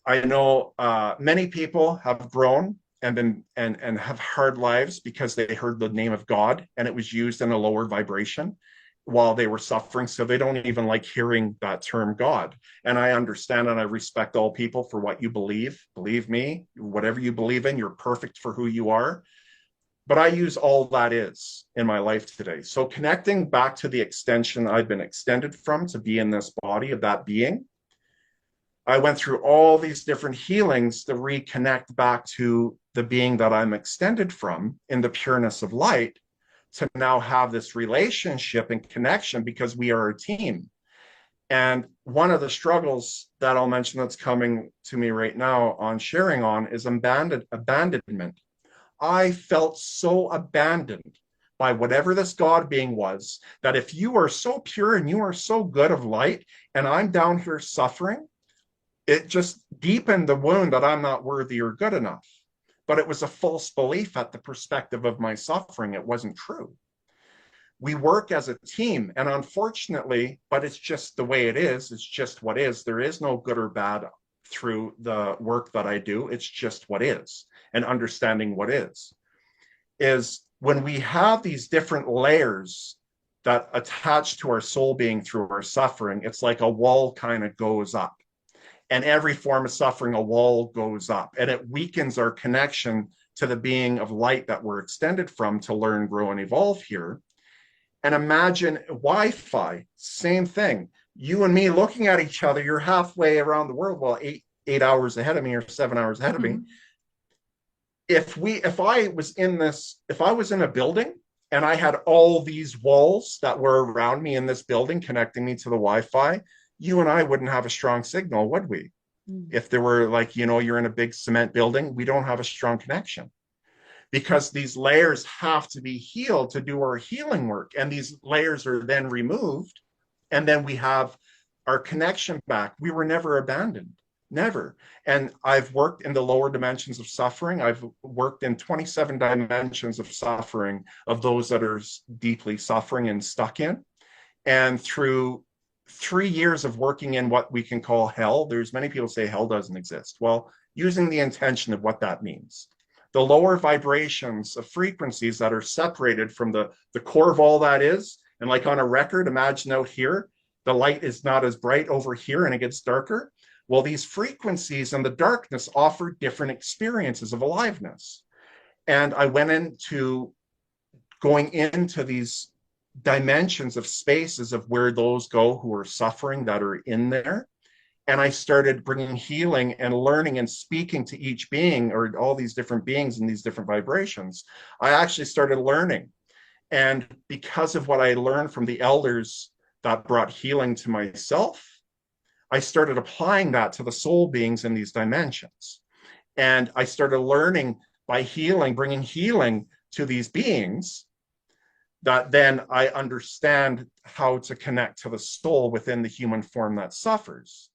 I know many people have grown and been and have hard lives because they heard the name of God and it was used in a lower vibration while they were suffering. So they don't even like hearing that term God. And I understand and I respect all people for what you believe. Believe me, whatever you believe in, you're perfect for who you are. But I use all that is in my life today. So connecting back to the extension I've been extended from to be in this body of that being, I went through all these different healings to reconnect back to the being that I'm extended from in the pureness of light to now have this relationship and connection because we are a team. And one of the struggles that I'll mention that's coming to me right now on sharing on is abandonment. I felt so abandoned by whatever this God being was that if you are so pure and you are so good of light and I'm down here suffering, it just deepened the wound that I'm not worthy or good enough. But it was a false belief at the perspective of my suffering. It wasn't true. We work as a team, and unfortunately, but it's just the way it is. It's just what is. There is no good or bad through the work that I do. It's just what is, and understanding what is when we have these different layers that attach to our soul being through our suffering. It's like a wall kind of goes up, and every form of suffering, a wall goes up, and it weakens our connection to the being of light that we're extended from to learn, grow, and evolve here. And imagine Wi-Fi, same thing. You and me looking at each other, you're halfway around the world, well, eight hours ahead of me or 7 hours ahead of me. Mhm. If I was in a building and I had all these walls that were around me in this building connecting me to the Wi-Fi, you and I wouldn't have a strong signal, would we? Mhm. If there were like, you're in a big cement building, we don't have a strong connection because these layers have to be healed to do our healing work. And these layers are then removed. And then we have our connection back. We were never abandoned, never. And I've worked in the lower dimensions of suffering. I've worked in 27 dimensions of suffering of those that are deeply suffering and stuck in. And through 3 years of working in what we can call hell, there's many people say hell doesn't exist. Well, using the intention of what that means. The lower vibrations of frequencies that are separated from the core of all that is, and like on a record, imagine out here, the light is not as bright over here and it gets darker. Well, these frequencies and the darkness offer different experiences of aliveness. And I went into going into these dimensions of spaces of where those go who are suffering that are in there. And I started bringing healing and learning and speaking to each being or all these different beings and these different vibrations. I actually started learning. And because of what I learned from the elders that brought healing to myself, I started applying that to the soul beings in these dimensions. And I started learning by healing, bringing healing to these beings that then I understand how to connect to the soul within the human form that suffers.